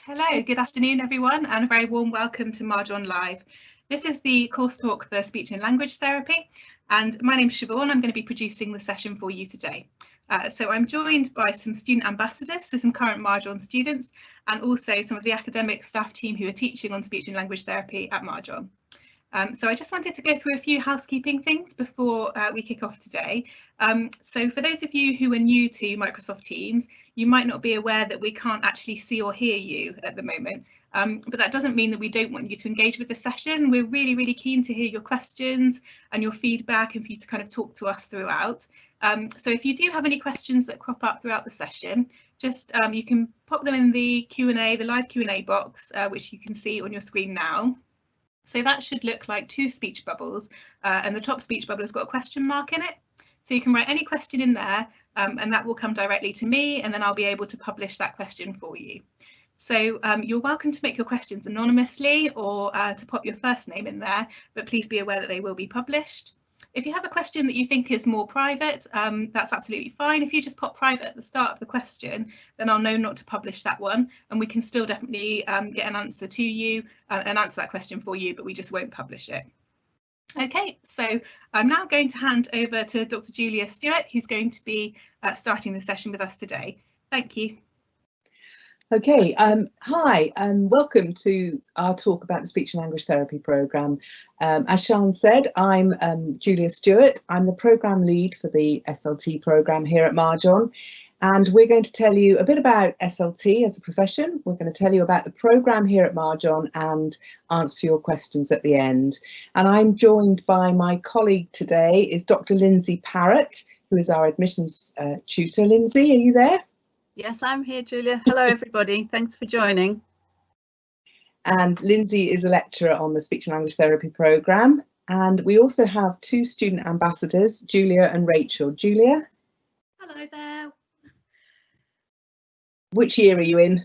Hello, good afternoon everyone, and a very warm welcome to Marjon Live. This is the course talk for speech and language therapy, and my name is Siobhan. I'm going to be producing the session for you today. So I'm joined by some student ambassadors, so some current Marjon students, and also some of the academic staff team who are teaching on speech and language therapy at Marjon. So I just wanted to go through a few housekeeping things before we kick off today. So for those of you who are new to Microsoft Teams, you might not be aware that we can't actually see or hear you at the moment. But that doesn't mean that we don't want you to engage with the session. We're really keen to hear your questions and your feedback and for you to kind of talk to us throughout. So if you do have any questions that crop up throughout the session, just you can pop them in the Q&A, the live Q&A box, which you can see on your screen now. So that should look like two speech bubbles, and the top speech bubble has got a question mark in it. So you can write any question in there, and that will come directly to me, and then I'll be able to publish that question for you. So you're welcome to make your questions anonymously or to pop your first name in there, but please be aware that they will be published. If you have a question that you think is more private, that's absolutely fine. If you just pop private at the start of the question, then I'll know not to publish that one, and we can still definitely get an answer to you and answer that question for you, but we just won't publish it. Okay, so I'm now going to hand over to Dr. Julia Stewart, who's going to be starting the session with us today. Thank you. Okay, hi and welcome to our talk about the speech and language therapy programme. As Sian said, I'm Julia Stewart. I'm the programme lead for the SLT programme here at Marjon, and we're going to tell you a bit about SLT as a profession. We're going to tell you about the programme here at Marjon and answer your questions at the end. And I'm joined by my colleague today is Dr. Lindsay Parrott, who is our admissions tutor. Lindsay, are you there? Yes, I'm here, Julia. Hello, everybody. Thanks for joining. And Lindsay is a lecturer on the speech and language therapy programme. And we also have two student ambassadors, Julia and Rachel. Julia? Hello there. Which year are you in?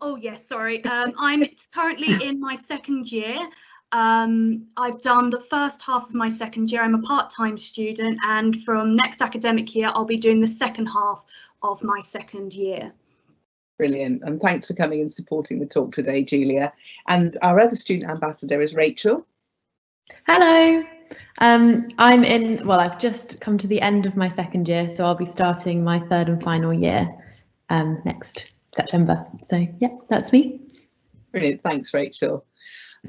Oh, yes, sorry. I'm currently in my second year. I've done the first half of my second year. I'm a part-time student, and from next academic year, I'll be doing the second half of my second year. Brilliant, and thanks for coming and supporting the talk today, Julia. And our other student ambassador is Rachel. Hello, I've just come to the end of my second year, so I'll be starting my third and final year next September. So yeah, that's me. Brilliant, thanks Rachel.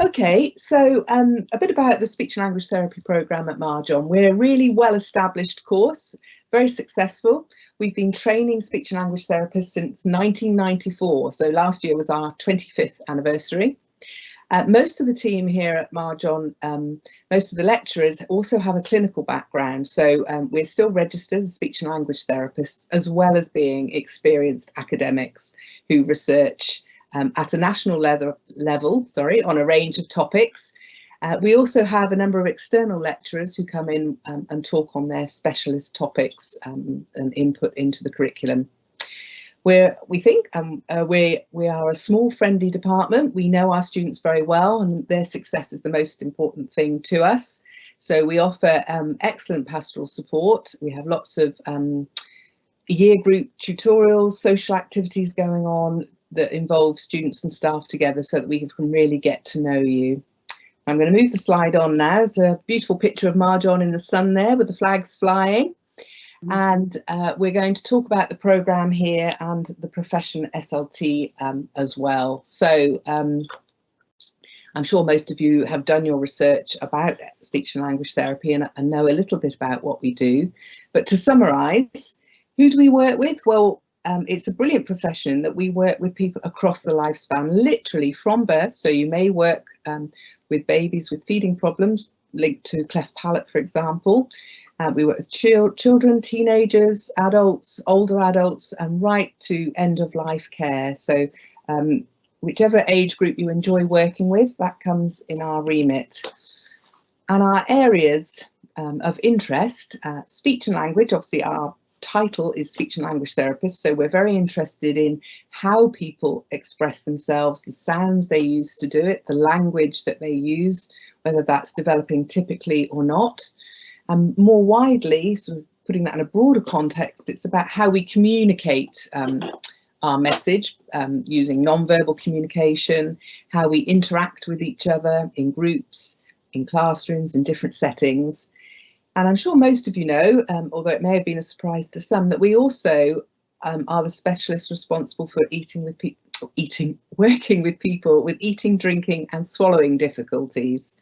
Okay, so a bit about the speech and language therapy programme at Marjon. We're a really well-established course, very successful. We've been training speech and language therapists since 1994, so last year was our 25th anniversary. Most of the team here at Marjon, most of the lecturers also have a clinical background, so we're still registered as speech and language therapists, as well as being experienced academics who research at a national level, on a range of topics. We also have a number of external lecturers who come in and talk on their specialist topics and input into the curriculum. We are a small, friendly department. We know our students very well, and their success is the most important thing to us. So we offer excellent pastoral support. We have lots of year group tutorials, social activities going on that involve students and staff together so that we can really get to know you. I'm going to move the slide on now. It's a beautiful picture of Marjon in the sun there with the flags flying. And we're going to talk about the programme here and the profession SLT as well. So I'm sure most of you have done your research about speech and language therapy and know a little bit about what we do. But to summarise, who do we work with? Well, it's a brilliant profession that we work with people across the lifespan, literally from birth. So you may work with babies with feeding problems linked to cleft palate, for example. We work with children, teenagers, adults, older adults, and right to end of life care. So whichever age group you enjoy working with, that comes in our remit. And our areas of interest, speech and language, obviously our title is speech and language therapist, so we're very interested in how people express themselves, the sounds they use to do it, the language that they use, whether that's developing typically or not. And more widely, sort of putting that in a broader context, it's about how we communicate our message using non-verbal communication, how we interact with each other in groups, in classrooms, in different settings. And I'm sure most of you know, although it may have been a surprise to some, that we also are the specialists responsible for working with people with eating, drinking and swallowing difficulties.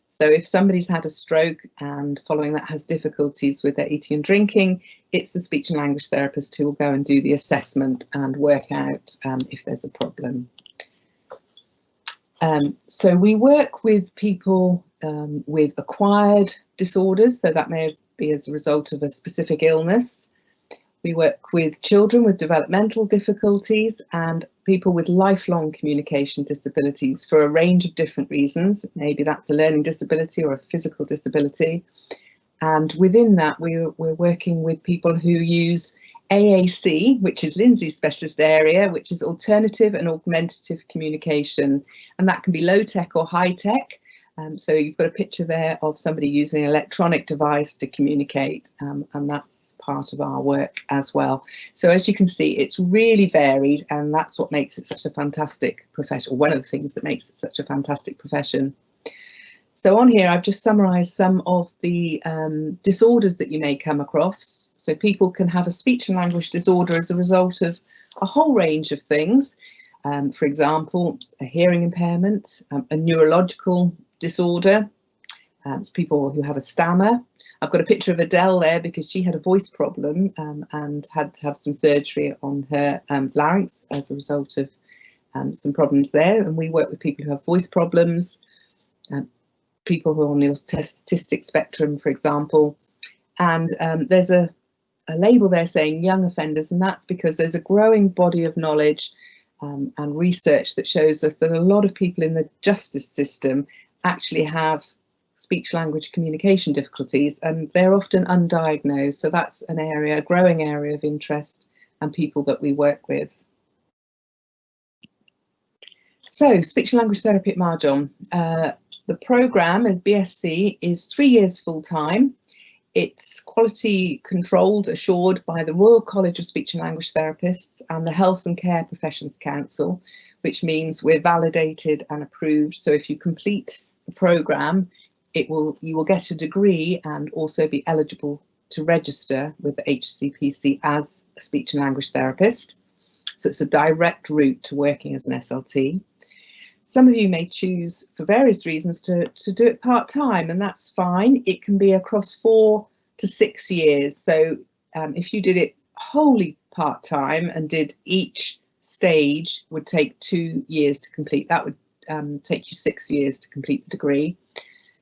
So if somebody's had a stroke and following that has difficulties with their eating and drinking, it's the speech and language therapist who will go and do the assessment and work out if there's a problem. So we work with people with acquired disorders, so that may be as a result of a specific illness. We work with children with developmental difficulties and people with lifelong communication disabilities for a range of different reasons. Maybe that's a learning disability or a physical disability. And within that, we're working with people who use AAC, which is Lindsay's specialist area, which is alternative and augmentative communication. And that can be low tech or high tech. So you've got a picture there of somebody using an electronic device to communicate, and that's part of our work as well. So as you can see, it's really varied, and that's what makes it such a fantastic profession, or one of the things that makes it such a fantastic profession. So on here, I've just summarised some of the disorders that you may come across. So people can have a speech and language disorder as a result of a whole range of things. For example, a hearing impairment, a neurological disorder. It's people who have a stammer. I've got a picture of Adele there because she had a voice problem and had to have some surgery on her larynx as a result of some problems there. And we work with people who have voice problems, people who are on the autistic spectrum, for example. And there's a label there saying young offenders, and that's because there's a growing body of knowledge and research that shows us that a lot of people in the justice system actually have speech language communication difficulties, and they're often undiagnosed. So that's an area, a growing area of interest and people that we work with. So speech and language therapy at Marjon. The programme as BSc is 3 years full time. It's quality controlled, assured by the Royal College of Speech and Language Therapists and the Health and Care Professions Council, which means we're validated and approved. So if you complete the programme, you will get a degree and also be eligible to register with the HCPC as a speech and language therapist. So it's a direct route to working as an SLT. Some of you may choose, for various reasons, to do it part-time, and that's fine. It can be across 4 to 6 years. So if you did it wholly part-time and did each stage, would take 2 years to complete. That would take you 6 years to complete the degree.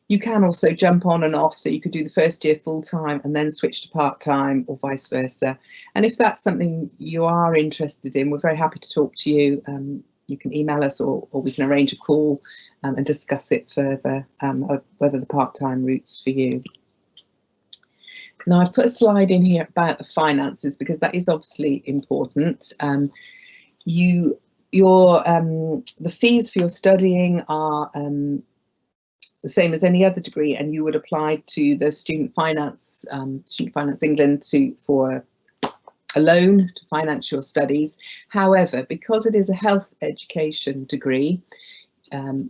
You can also jump on and off, so you could do the first year full-time and then switch to part-time, or vice versa. And if that's something you are interested in, we're very happy to talk to you. You can email us, or we can arrange a call and discuss it further, whether the part-time route's for you. Now, I've put a slide in here about the finances because that is obviously important. The fees for your studying are the same as any other degree, and you would apply to the Student Finance England for a loan to finance your studies. However, because it is a health education degree,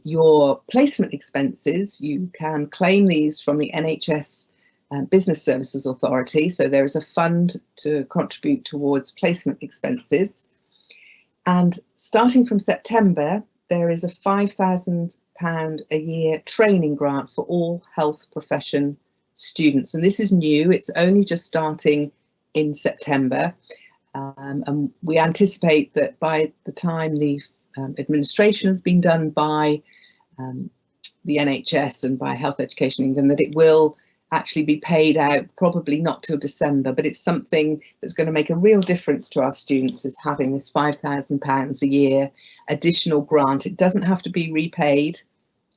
your placement expenses, you can claim these from the NHS Business Services Authority. So there is a fund to contribute towards placement expenses. And starting from September, there is a £5,000 a year training grant for all health profession students. And this is new, it's only just starting in September, and we anticipate that by the time the administration has been done by the NHS and by Health Education England, that it will actually be paid out, probably not till December, but it's something that's going to make a real difference to our students, is having this £5,000 a year additional grant. It doesn't have to be repaid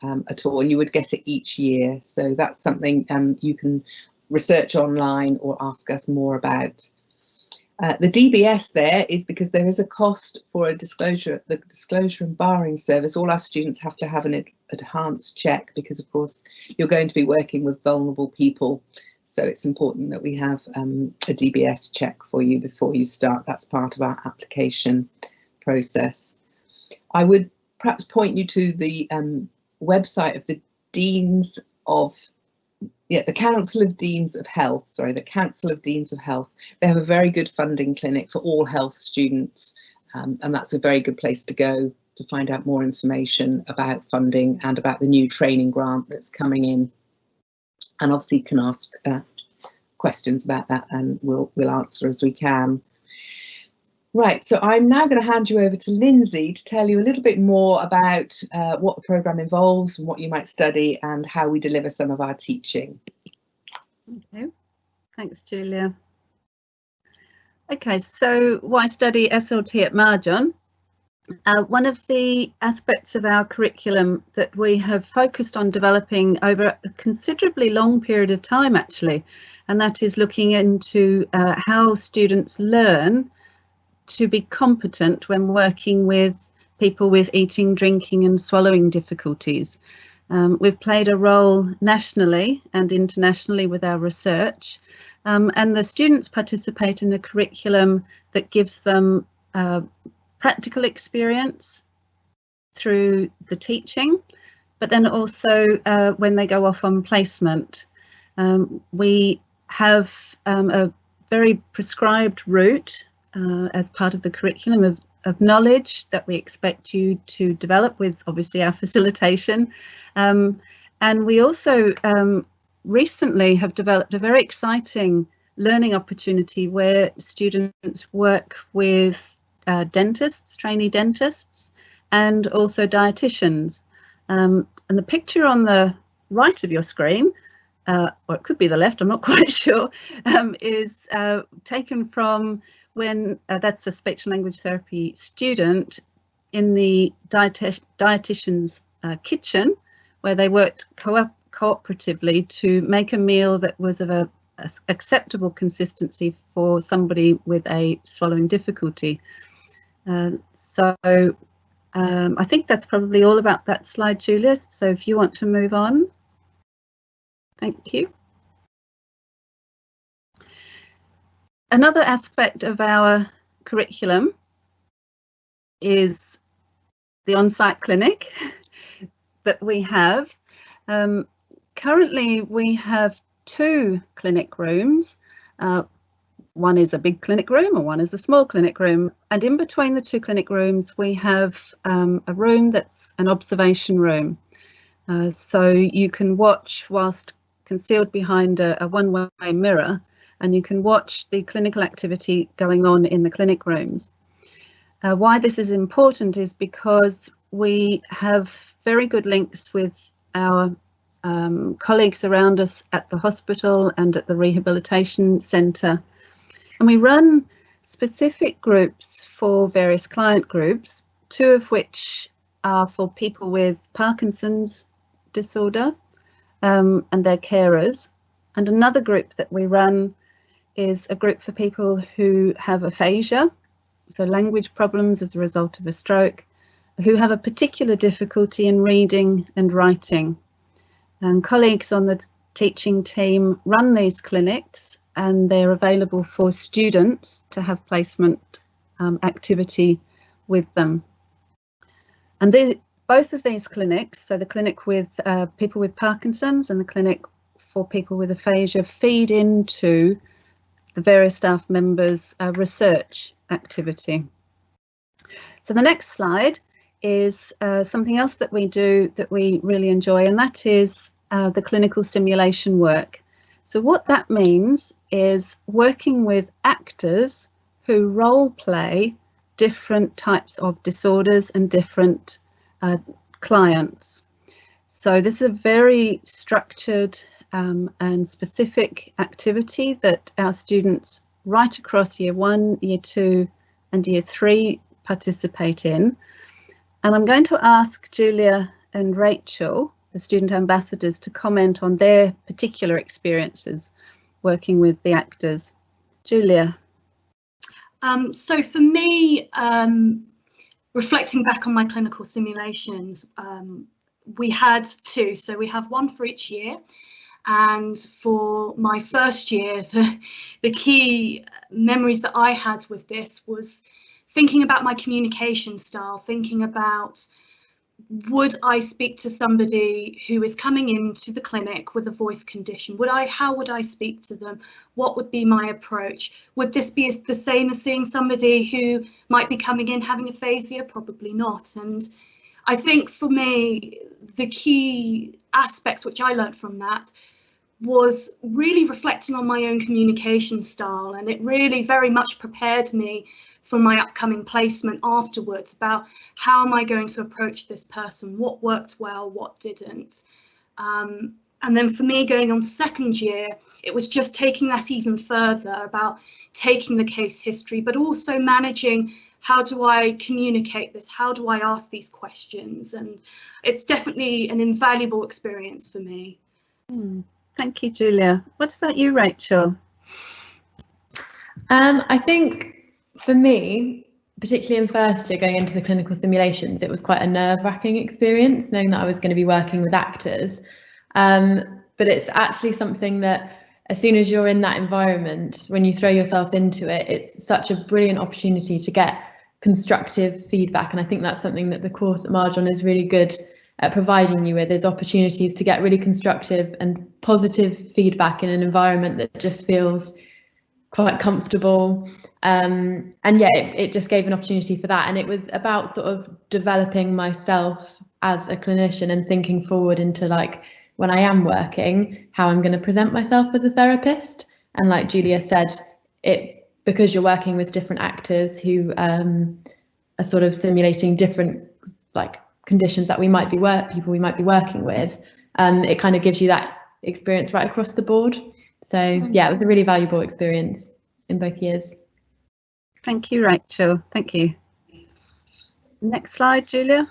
at all, and you would get it each year. So that's something you can research online or ask us more about. The DBS there is because there is a cost for the disclosure and barring service. All our students have to have an enhanced check because, of course, you're going to be working with vulnerable people. So it's important that we have a DBS check for you before you start. That's part of our application process. I would perhaps point you to the website of the Deans of, the Council of Deans of Health, sorry, the Council of Deans of Health. They have a very good funding clinic for all health students, and that's a very good place to go to find out more information about funding and about the new training grant that's coming in. And obviously you can ask questions about that, and we'll answer as we can. Right, so I'm now going to hand you over to Lindsay to tell you a little bit more about what the programme involves and what you might study and how we deliver some of our teaching. Okay, thanks Julia. Okay, so why study SLT at Marjon? One of the aspects of our curriculum that we have focused on developing over a considerably long period of time actually, and that is looking into how students learn to be competent when working with people with eating, drinking and swallowing difficulties. We've played a role nationally and internationally with our research, and the students participate in a curriculum that gives them practical experience through the teaching, but then also when they go off on placement. We have a very prescribed route as part of the curriculum of knowledge that we expect you to develop with obviously our facilitation. And we also recently have developed a very exciting learning opportunity where students work with dentists, trainee dentists, and also dietitians. And the picture on the right of your screen, or it could be the left, I'm not quite sure, is taken from when that's a speech and language therapy student in the dietitian's kitchen, where they worked cooperatively to make a meal that was of a acceptable consistency for somebody with a swallowing difficulty. So I think that's probably all about that slide, Julia. So if you want to move on. Thank you. Another aspect of our curriculum is the on-site clinic that we have. Currently we have 2 clinic rooms. One is a big clinic room and one is a small clinic room, and in between the 2 clinic rooms we have a room that's an observation room. So you can watch whilst concealed behind a one-way mirror, and you can watch the clinical activity going on in the clinic rooms. Why this is important is because we have very good links with our colleagues around us at the hospital and at the rehabilitation centre. And we run specific groups for various client groups, 2 of which are for people with Parkinson's disorder and their carers. And another group that we run is a group for people who have aphasia, so language problems as a result of a stroke, who have a particular difficulty in reading and writing. And colleagues on the teaching team run these clinics, and they're available for students to have placement activity with them. And both of these clinics, so the clinic with people with Parkinson's and the clinic for people with aphasia, feed into the various staff members' research activity. So the next slide is something else that we do that we really enjoy, and that is the clinical simulation work. So what that means is working with actors who role play different types of disorders and different clients. So this is a very structured and specific activity that our students right across Year 1, Year 2 and Year 3 participate in. And I'm going to ask Julia and Rachel, the student ambassadors, to comment on their particular experiences working with the actors. Julia. So for me, reflecting back on my clinical simulations, we had 2, so we have one for each year. And for my first year, the key memories that I had with this was thinking about my communication style, thinking about, would I speak to somebody who is coming into the clinic with a voice condition? How would I speak to them? What would be my approach? Would this be the same as seeing somebody who might be coming in having aphasia? Probably not. And I think for me, the key aspects which I learned from that was really reflecting on my own communication style, and it really very much prepared me for my upcoming placement afterwards about how am I going to approach this person, what worked well, what didn't. And then for me, going on to second year, it was just taking that even further about taking the case history, but also managing, how do I communicate this? How do I ask these questions? And it's definitely an invaluable experience for me. Thank you, Julia. What about you, Rachel? I think for me, particularly in first year going into the clinical simulations, it was quite a nerve-wracking experience, knowing that I was going to be working with actors. But it's actually something that as soon as you're in that environment, when you throw yourself into it, it's such a brilliant opportunity to get constructive feedback. And I think that's something that the course at Marjon is really good at providing you with, is opportunities to get really constructive and positive feedback in an environment that just feels quite comfortable. And yeah, it just gave an opportunity for that. And it was about sort of developing myself as a clinician and thinking forward into, like, when I am working, how I'm going to present myself as a therapist. And like Julia said, because you're working with different actors who are sort of simulating different conditions that people we might be working with, it kind of gives you that experience right across the board. So yeah, it was a really valuable experience in both years. Thank you, Rachel. Thank you. Next slide, Julia.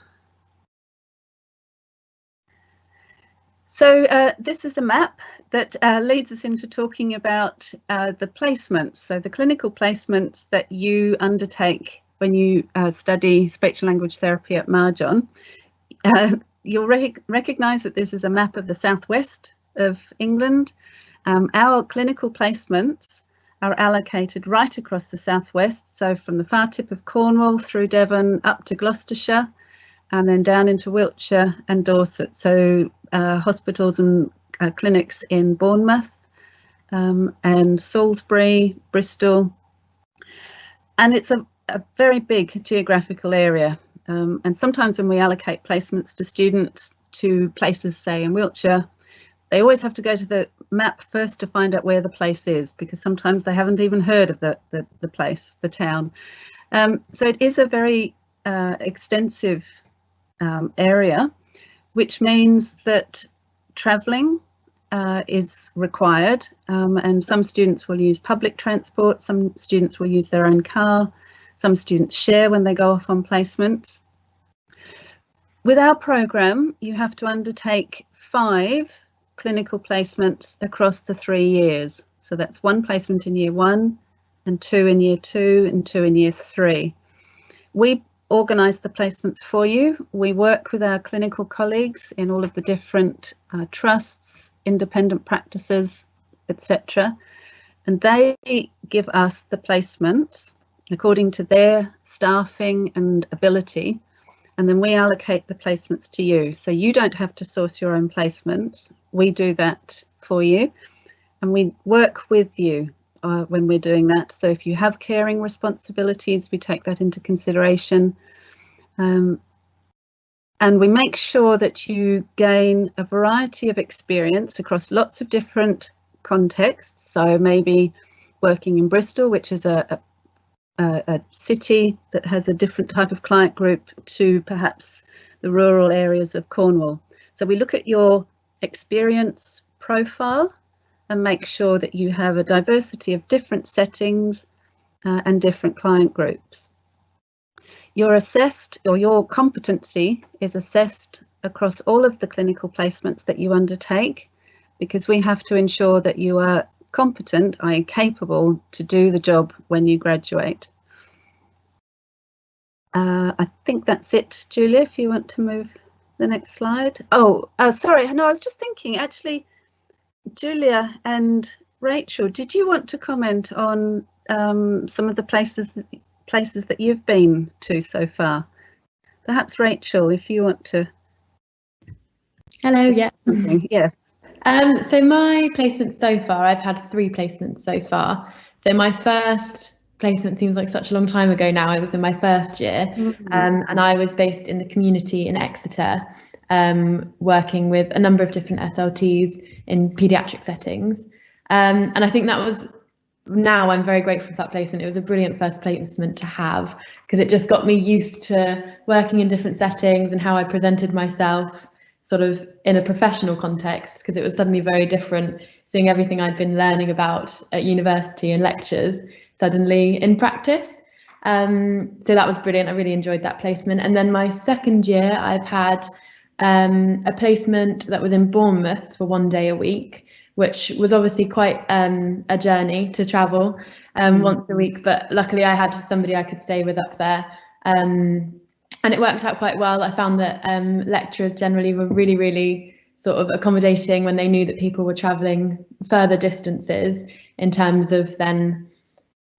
So this is a map that leads us into talking about the placements, so the clinical placements that you undertake when you study speech and language therapy at Marjon. You'll recognise that this is a map of the southwest of England. Our clinical placements are allocated right across the southwest, so from the far tip of Cornwall through Devon up to Gloucestershire, and then down into Wiltshire and Dorset. So hospitals and clinics in Bournemouth and Salisbury, Bristol. And it's a very big geographical area. And sometimes when we allocate placements to students to places, say in Wiltshire, they always have to go to the map first to find out where the place is, because sometimes they haven't even heard of the place, the town. So it is a very extensive area, which means that travelling is required, and some students will use public transport, some students will use their own car, some students share when they go off on placements. With our programme, you have to undertake 5 clinical placements across the 3 years. So that's 1 placement in year 1 and 2 in year 2 and 2 in year 3. We organise the placements for you. We work with our clinical colleagues in all of the different trusts, independent practices, etc. And they give us the placements according to their staffing and ability. And then we allocate the placements to you. So you don't have to source your own placements. We do that for you. And we work with you when we're doing that. So if you have caring responsibilities, we take that into consideration. And we make sure that you gain a variety of experience across lots of different contexts. So maybe working in Bristol, which is a city that has a different type of client group to perhaps the rural areas of Cornwall. So we look at your experience profile and make sure that you have a diversity of different settings and different client groups. You're assessed, or your competency is assessed across all of the clinical placements that you undertake, because we have to ensure that you are competent, i.e. capable to do the job when you graduate. I think that's it, Julia, if you want to move the next slide. Oh, sorry, no, I was just thinking, actually, Julia and Rachel, did you want to comment on some of the places that you've been to so far? Perhaps Rachel, if you want to. Hello, yeah. Yeah. So my placements so far, I've had 3 placements so far. So my first placement seems like such a long time ago now. I was in my first year, and I was based in the community in Exeter, working with a number of different SLTs in paediatric settings. And I think that was, now I'm very grateful for that placement. It was a brilliant first placement to have, because it just got me used to working in different settings and how I presented myself sort of in a professional context, because it was suddenly very different seeing everything I'd been learning about at university and lectures suddenly in practice. So that was brilliant. I really enjoyed that placement. And then my second year, I've had a placement that was in Bournemouth for 1 day a week, which was obviously quite a journey to travel once a week, but luckily I had somebody I could stay with up there, and it worked out quite well. I found that lecturers generally were really, really sort of accommodating when they knew that people were travelling further distances in terms of then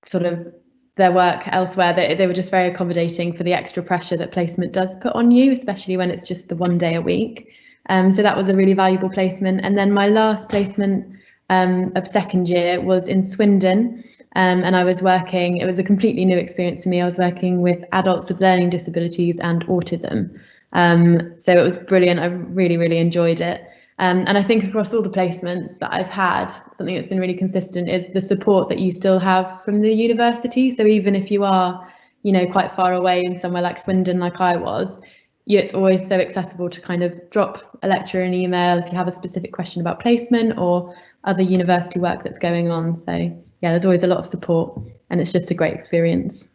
sort of their work elsewhere. They were just very accommodating for the extra pressure that placement does put on you, especially when it's just the 1 day a week. So that was a really valuable placement. And then my last placement of second year was in Swindon, and I was working, it was a completely new experience for me. I was working with adults with learning disabilities and autism. So it was brilliant. I really, really enjoyed it. And I think across all the placements that I've had, something that's been really consistent is the support that you still have from the university. So even if you are, you know, quite far away in somewhere like Swindon, like I was, it's always so accessible to kind of drop a lecturer an email if you have a specific question about placement or other university work that's going on. So yeah, there's always a lot of support, and it's just a great experience.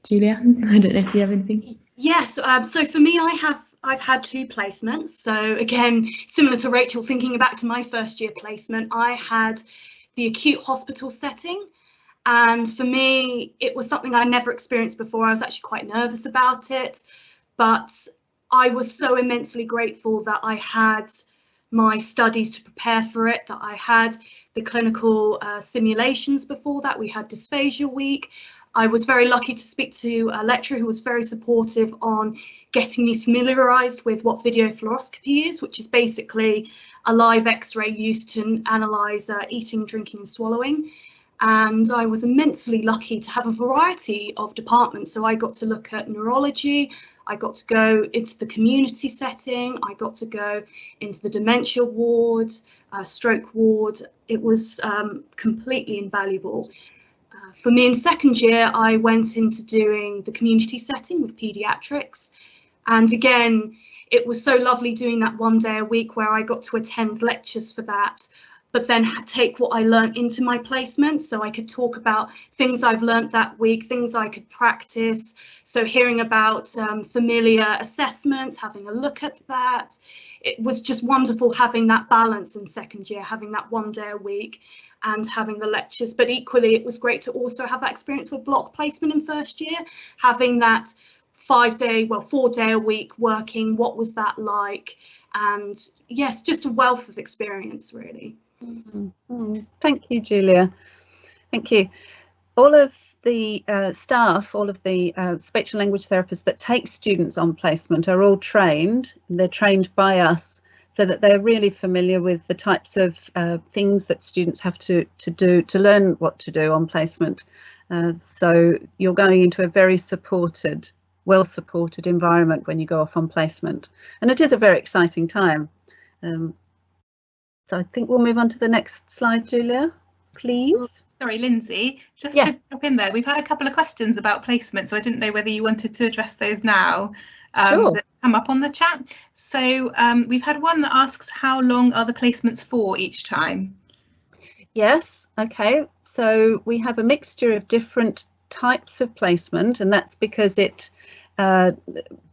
Julia, I don't know if you have anything. Yes, so for me, I've had 2 placements. So again, similar to Rachel, thinking back to my first year placement, I had the acute hospital setting. And for me, it was something I never experienced before. I was actually quite nervous about it, but I was so immensely grateful that I had my studies to prepare for it, that I had the clinical simulations before that. We had dysphagia week. I was very lucky to speak to a lecturer who was very supportive on getting me familiarised with what video fluoroscopy is, which is basically a live X-ray used to analyse eating, drinking and swallowing. And I was immensely lucky to have a variety of departments. So I got to look at neurology, I got to go into the community setting, I got to go into the dementia ward, stroke ward. It was completely invaluable. For me in second year, I went into doing the community setting with paediatrics. And again, it was so lovely doing that 1 day a week where I got to attend lectures for that, but then take what I learned into my placement, so I could talk about things I've learned that week, things I could practice. So hearing about familiar assessments, having a look at that. It was just wonderful having that balance in second year, having that 1 day a week and having the lectures. But equally, it was great to also have that experience with block placement in first year, having that 4 day a week working. What was that like? And yes, just a wealth of experience, really. Thank you, Julia. Thank you. All of the staff, all of the speech and language therapists that take students on placement are all trained. They're trained by us so that they're really familiar with the types of things that students have to do to learn what to do on placement. So you're going into a very supported, well-supported environment when you go off on placement. And it is a very exciting time. So I think we'll move on to the next slide, Julia, please. Oh, sorry, Lindsay, just Yes. to drop in there, we've had a couple of questions about placement, so I didn't know whether you wanted to address those now. Sure. That come up on the chat. So we've had one that asks, how long are the placements for each time? Yes, okay. So we have a mixture of different types of placement, and that's because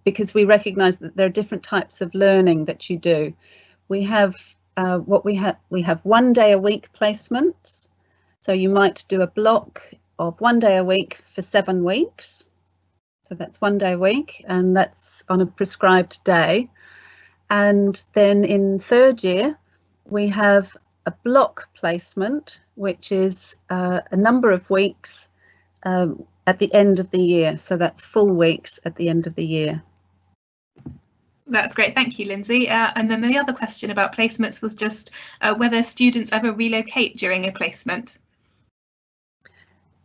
because we recognise that there are different types of learning that you do. We have we have 1 day a week placements. So you might do a block of 1 day a week for 7 weeks. So that's 1 day a week, and that's on a prescribed day. And then in third year, we have a block placement, which is a number of weeks at the end of the year. So that's full weeks at the end of the year. That's great, thank you, Lindsay. And then the other question about placements was just whether students ever relocate during a placement.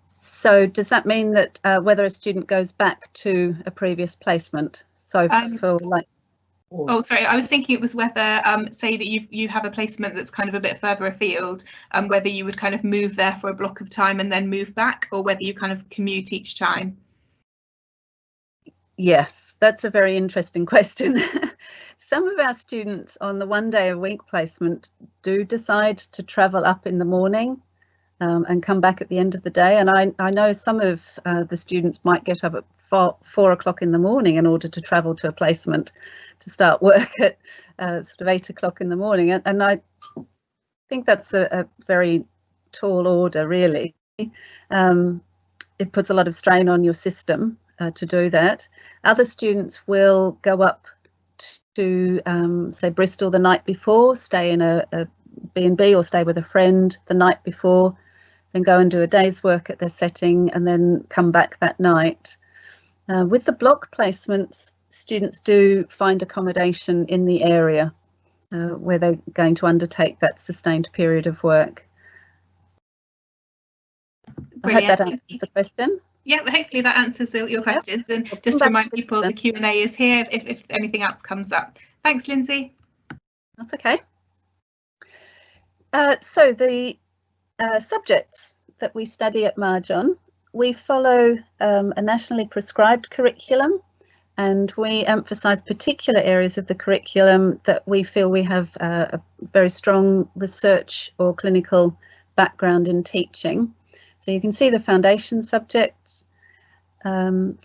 So does that mean that whether a student goes back to a previous placement? So for like... Oh, sorry, I was thinking it was whether, say that you have a placement that's kind of a bit further afield, whether you would kind of move there for a block of time and then move back, or whether you kind of commute each time. Yes, that's a very interesting question. Some of our students on the 1 day a week placement do decide to travel up in the morning and come back at the end of the day. And I know some of the students might get up at 4 o'clock in the morning in order to travel to a placement to start work at sort of 8 o'clock in the morning. And I think that's a very tall order, really. It puts a lot of strain on your system to do that. Other students will go up to say Bristol the night before, stay in a B&B or stay with a friend the night before, then go and do a day's work at their setting and then come back that night. With the block placements, students do find accommodation in the area where they're going to undertake that sustained period of work. Brilliant. I hope that answers the question. Yeah, hopefully that answers your questions. And just to remind people, the Q&A is here if anything else comes up. Thanks, Lindsay. That's okay. So the subjects that we study at Marjon, we follow a nationally prescribed curriculum, and we emphasise particular areas of the curriculum that we feel we have a very strong research or clinical background in teaching. So you can see the foundation subjects from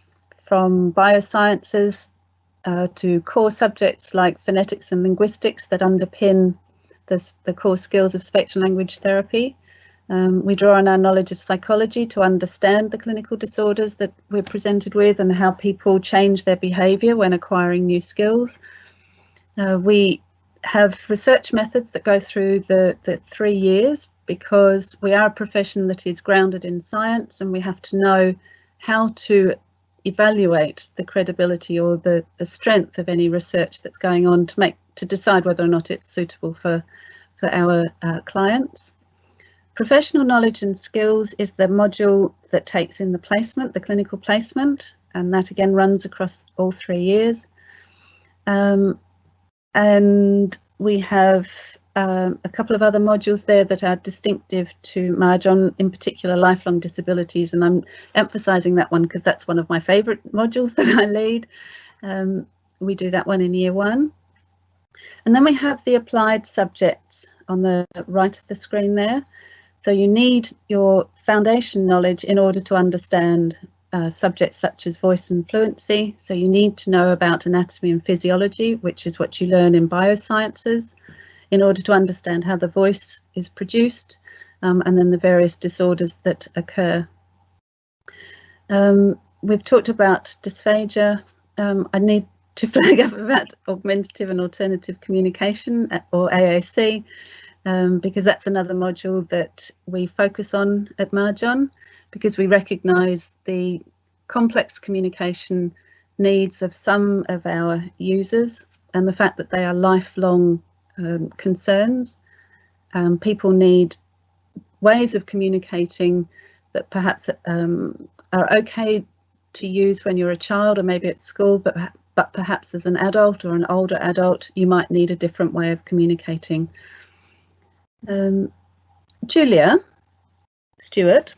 biosciences to core subjects like phonetics and linguistics that underpin the core skills of speech and language therapy. We draw on our knowledge of psychology to understand the clinical disorders that we're presented with and how people change their behaviour when acquiring new skills. We have research methods that go through the 3 years, because we are a profession that is grounded in science, and we have to know how to evaluate the credibility or the strength of any research that's going on to decide whether or not it's suitable for our clients. Professional knowledge and skills is the module that takes in the placement, the clinical placement, and that again runs across all 3 years. And we have a couple of other modules there that are distinctive to Marjon, in particular lifelong disabilities, and I'm emphasising that one because that's one of my favourite modules that I lead. We do that one in year 1. And then we have the applied subjects on the right of the screen there. So you need your foundation knowledge in order to understand subjects such as voice and fluency. So you need to know about anatomy and physiology, which is what you learn in biosciences, in order to understand how the voice is produced, and then the various disorders that occur. We've talked about dysphagia. I need to flag up about augmentative and alternative communication, or AAC, because that's another module that we focus on at Marjon, because we recognise the complex communication needs of some of our users and the fact that they are lifelong concerns. People need ways of communicating that perhaps are okay to use when you're a child or maybe at school, but perhaps as an adult or an older adult, you might need a different way of communicating. Julia Stewart,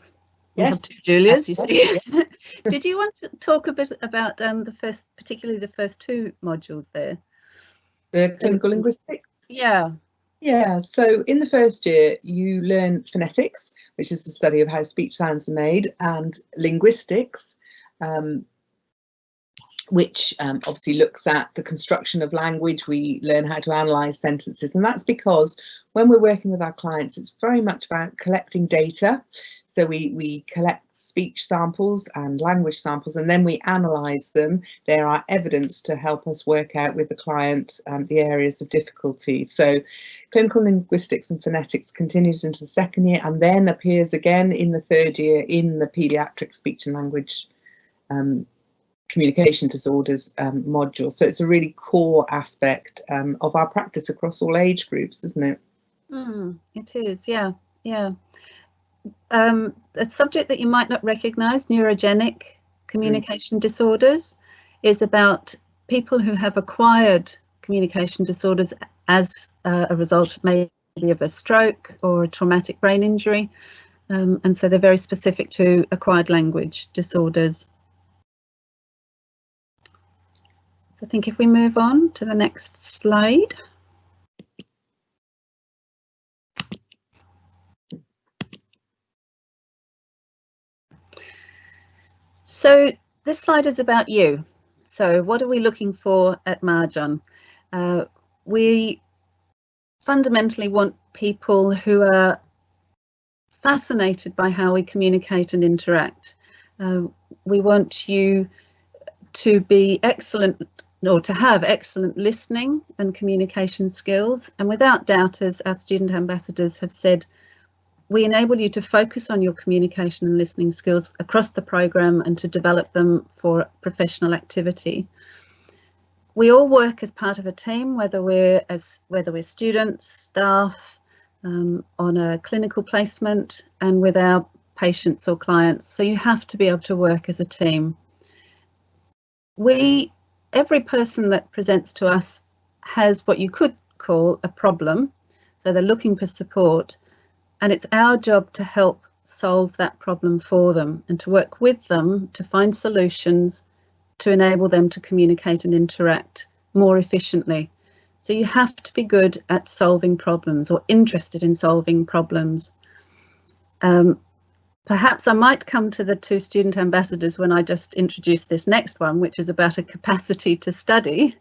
we have 2 Julias, you see. Did you want to talk a bit about particularly the first 2 modules there? The clinical linguistics? Yeah. Yeah, so in the first year you learn phonetics, which is the study of how speech sounds are made, and linguistics, which obviously looks at the construction of language. We learn how to analyse sentences, and that's because when we're working with our clients, it's very much about collecting data. So we collect speech samples and language samples, and then we analyse them. There are evidence to help us work out with the client the areas of difficulty. So clinical linguistics and phonetics continues into the second year and then appears again in the third year in the paediatric speech and language communication disorders module. So it's a really core aspect of our practice across all age groups, isn't it? It is, yeah. A subject that you might not recognise, neurogenic communication disorders, is about people who have acquired communication disorders as a result maybe of a stroke or a traumatic brain injury, and so they're very specific to acquired language disorders. So I think if we move on to the next slide. So this slide is about you. So what are we looking for at Marjon? We fundamentally want people who are fascinated by how we communicate and interact. We want you to be excellent, or to have excellent listening and communication skills. And without doubt, as our student ambassadors have said, we enable you to focus on your communication and listening skills across the programme and to develop them for professional activity. We all work as part of a team, whether we're students, staff, on a clinical placement, and with our patients or clients. So you have to be able to work as a team. Every person that presents to us has what you could call a problem. So they're looking for support. And it's our job to help solve that problem for them and to work with them to find solutions to enable them to communicate and interact more efficiently. So you have to be good at solving problems or interested in solving problems. Perhaps I might come to the two student ambassadors when I just introduce this next one, which is about a capacity to study.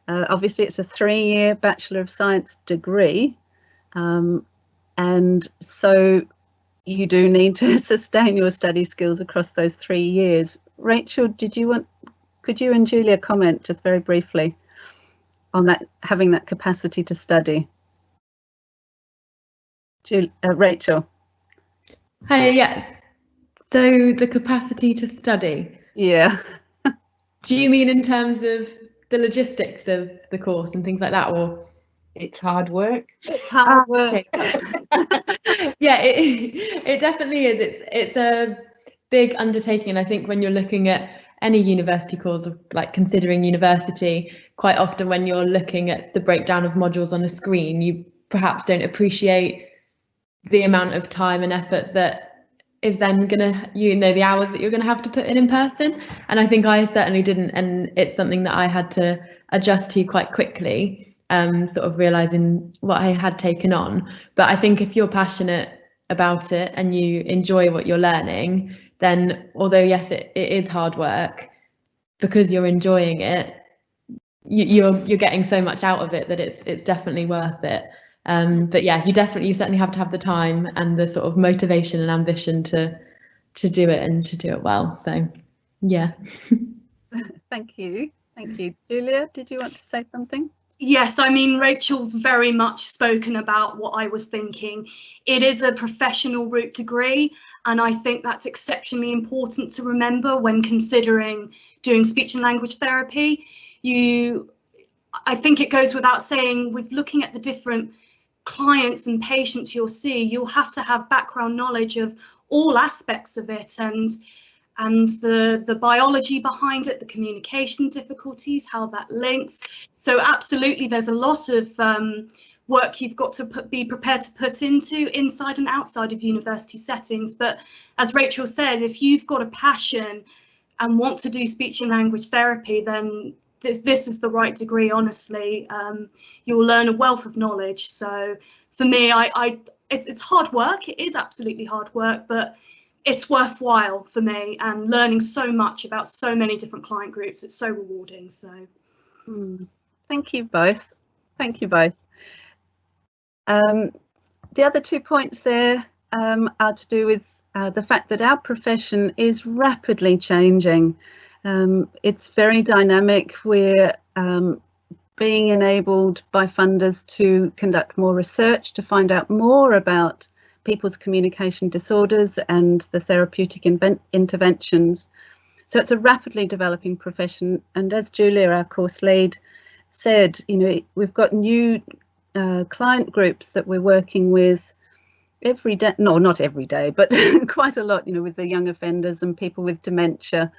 Obviously, it's a 3-year Bachelor of Science degree. And so you do need to sustain your study skills across those 3 years. Rachel, could you and Julia comment just very briefly on that, having that capacity to study? Rachel. Hi, yeah. So the capacity to study. Yeah. Do you mean in terms of the logistics of the course and things like that, or? It's hard work. It's hard work. Okay. Yeah, it definitely is. It's a big undertaking, and I think when you're looking at any university course, of like considering university, quite often when you're looking at the breakdown of modules on a screen, you perhaps don't appreciate the amount of time and effort that is then gonna, the hours that you're gonna have to put in person. And I think I certainly didn't, and it's something that I had to adjust to quite quickly, sort of realizing what I had taken on. But I think if you're passionate about it and you enjoy what you're learning, then although yes, it is hard work, because you're enjoying it, you're getting so much out of it that it's definitely worth it. But yeah, you certainly have to have the time and the sort of motivation and ambition to do it and to do it well. So yeah. Thank you. Julia, did you want to say something? Yes, I mean, Rachel's very much spoken about what I was thinking. It is a professional route degree, and I think that's exceptionally important to remember when considering doing speech and language therapy. I think it goes without saying, with looking at the different clients and patients you'll see, you'll have to have background knowledge of all aspects of it, and the biology behind it, the communication difficulties, how that links. So absolutely, there's a lot of work you've got to be prepared to put into inside and outside of university settings. But as Rachel said, if you've got a passion and want to do speech and language therapy, then this is the right degree, honestly. You'll learn a wealth of knowledge. So for me, it's hard work. It is absolutely hard work, but it's worthwhile for me, and learning so much about so many different client groups. It's so rewarding. So thank you both. The other 2 points there are to do with the fact that our profession is rapidly changing. It's very dynamic. We're being enabled by funders to conduct more research, to find out more about people's communication disorders and the therapeutic interventions. So it's a rapidly developing profession. And as Julia, our course lead, said, you know, we've got new client groups that we're working with every day, no, not every day, but quite a lot, you know, with the young offenders and people with dementia.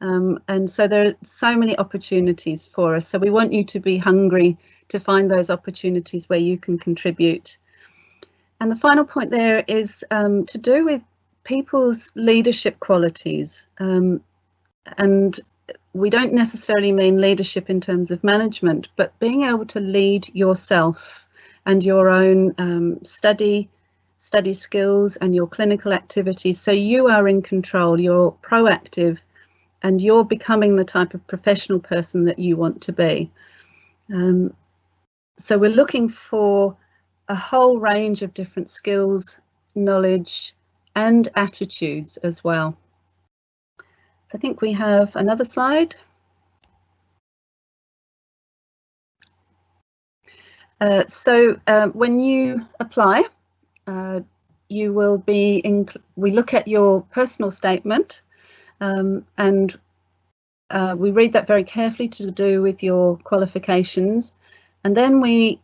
And so there are so many opportunities for us. So we want you to be hungry to find those opportunities where you can contribute. And the final point there is to do with people's leadership qualities. And we don't necessarily mean leadership in terms of management, but being able to lead yourself and your own study skills and your clinical activities. So you are in control, you're proactive, and you're becoming the type of professional person that you want to be. So we're looking for a whole range of different skills, knowledge, and attitudes as well. So I think we have another slide. So when you apply, you will be we look at your personal statement, and we read that very carefully to do with your qualifications, and then we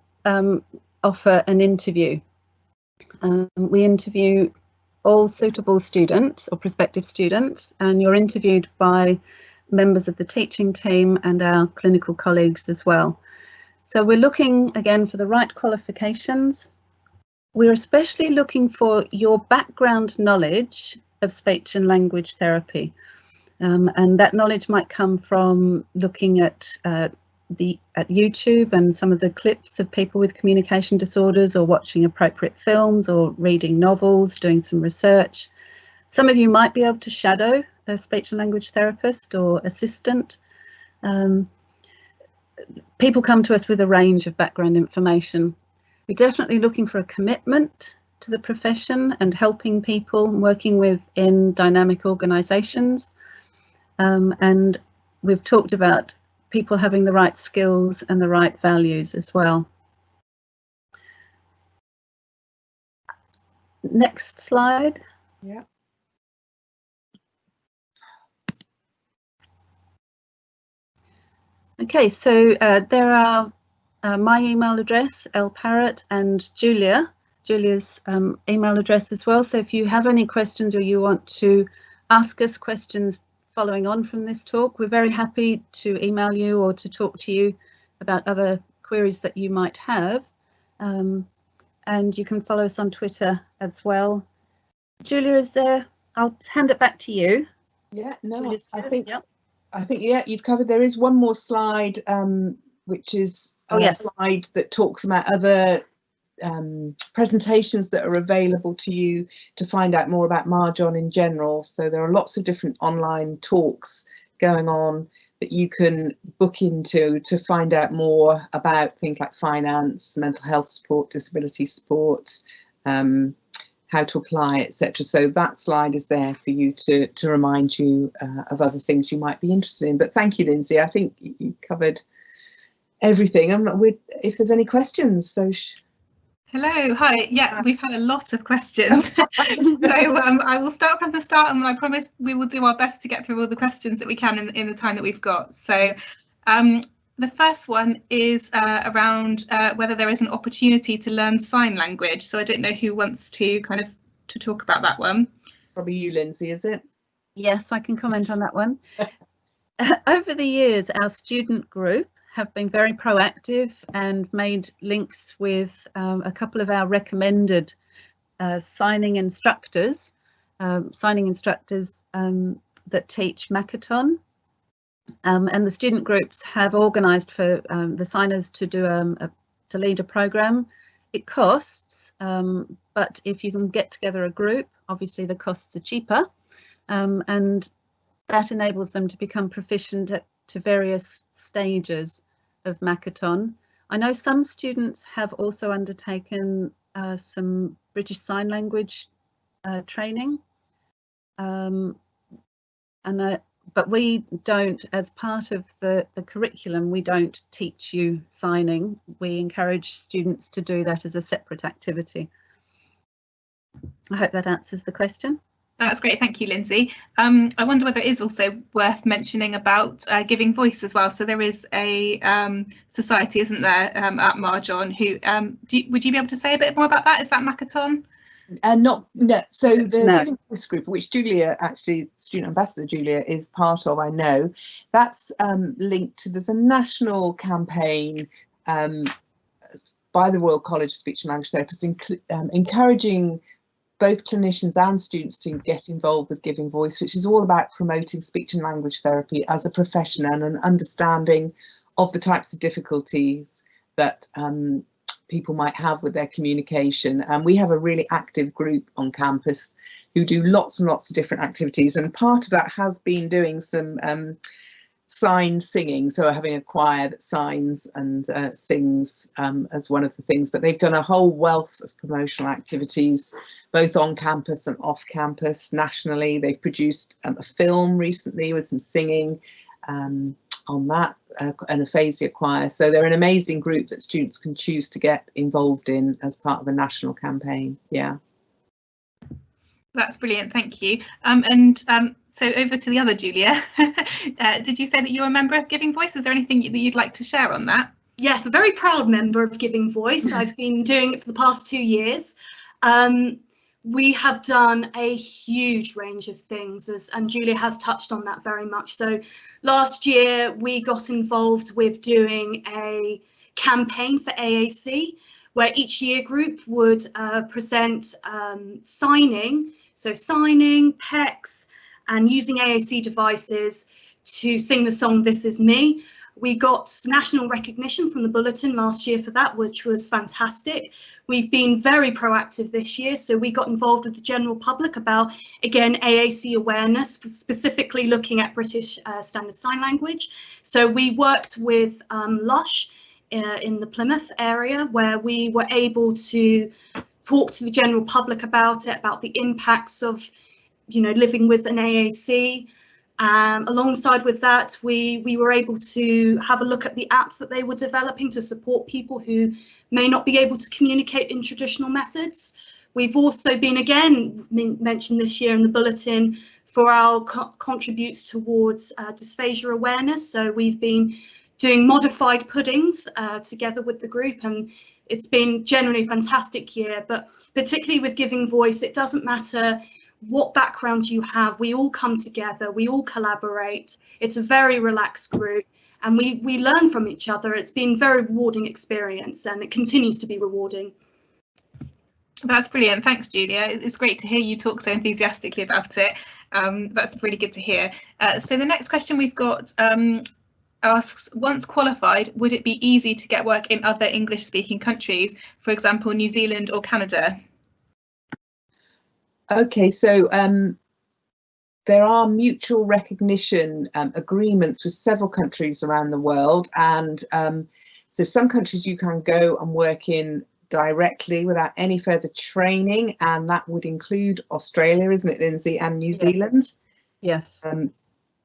offer an interview. We interview all suitable students or prospective students, and you're interviewed by members of the teaching team and our clinical colleagues as well. So we're looking again for the right qualifications. We're especially looking for your background knowledge of speech and language therapy. And that knowledge might come from looking at YouTube and some of the clips of people with communication disorders, or watching appropriate films, or reading novels, doing some research. Some of you might be able to shadow a speech and language therapist or assistant. People come to us with a range of background information. We're definitely looking for a commitment to the profession and helping people, working within dynamic organisations. And we've talked about people having the right skills and the right values as well. Next slide. Yeah. Okay, so there are my email address, Elle Parrott, and Julia's email address as well. So if you have any questions, or you want to ask us questions following on from this talk, we're very happy to email you or to talk to you about other queries that you might have. And you can follow us on Twitter as well. Julia, is there? I'll hand it back to you. Yeah, no, Julia's I think yeah, you've covered. There is one more slide, which is a slide that talks about other presentations that are available to you to find out more about Marjon in general. So there are lots of different online talks going on that you can book into to find out more about things like finance, mental health support, disability support, how to apply, etc. So that slide is there for you to remind you of other things you might be interested in. But thank you, Lindsay. I think you covered everything. If there's any questions, so hello, hi. Yeah, we've had a lot of questions. So I will start from the start, and I promise we will do our best to get through all the questions that we can in the time that we've got. So the first one is around whether there is an opportunity to learn sign language. So I don't know who wants to to talk about that one. Probably you, Lindsay, is it? Yes, I can comment on that one. Over the years, our student group have been very proactive and made links with a couple of our recommended signing instructors that teach Makaton. And the student groups have organised for the signers to do to lead a programme. It costs, but if you can get together a group, obviously the costs are cheaper, and that enables them to become proficient to various stages of Makaton. I know some students have also undertaken some British Sign Language training, but we don't, as part of the curriculum, we don't teach you signing. We encourage students to do that as a separate activity. I hope that answers the question. That's great, thank you, Lindsay. I wonder whether it is also worth mentioning about giving voice as well. So there is a society, isn't there, at Marjon, who would you be able to say a bit more about that? Is that Makaton? No. So the No. Giving Voice group, which Julia, actually student ambassador Julia, is part of, I know, that's linked to, there's a national campaign by the Royal College of Speech and Language Therapists encouraging both clinicians and students to get involved with Giving Voice, which is all about promoting speech and language therapy as a profession and an understanding of the types of difficulties that people might have with their communication. And we have a really active group on campus who do lots and lots of different activities, and part of that has been doing some sign singing, so having a choir that signs and sings as one of the things. But they've done a whole wealth of promotional activities both on campus and off campus nationally. They've produced a film recently with some singing on that, an aphasia choir. So they're an amazing group that students can choose to get involved in as part of a national campaign. Yeah. That's brilliant, thank you. So over to the other Julia. Did you say that you're a member of Giving Voice? Is there anything that you'd like to share on that? Yes, a very proud member of Giving Voice. I've been doing it for the past 2 years. We have done a huge range of things, and Julia has touched on that very much. So last year we got involved with doing a campaign for AAC, where each year group would present signing, so signing, PECs, and using AAC devices to sing the song This Is Me. We got national recognition from the Bulletin last year for that, which was fantastic. We've been very proactive this year, so we got involved with the general public about, again, AAC awareness, specifically looking at British Standard Sign Language. So we worked with Lush in the Plymouth area, where we were able to talk to the general public about it, about the impacts of, you know, living with an AAC. Alongside with that, we were able to have a look at the apps that they were developing to support people who may not be able to communicate in traditional methods. We've also been, again, mentioned this year in the Bulletin for our contributes towards dysphagia awareness. So we've been doing modified puddings together with the group, and it's been generally a fantastic year. But particularly with Giving Voice, it doesn't matter what background you have, we all come together, we all collaborate. It's a very relaxed group, and we learn from each other. It's been a very rewarding experience, and it continues to be rewarding. That's brilliant. Thanks, Julia. It's great to hear you talk so enthusiastically about it. That's really good to hear. So the next question we've got asks, once qualified, would it be easy to get work in other English-speaking countries, for example, New Zealand or Canada? Okay, so there are mutual recognition agreements with several countries around the world, and so some countries you can go and work in directly without any further training, and that would include Australia, isn't it, Lindsay, and New Zealand? Yes.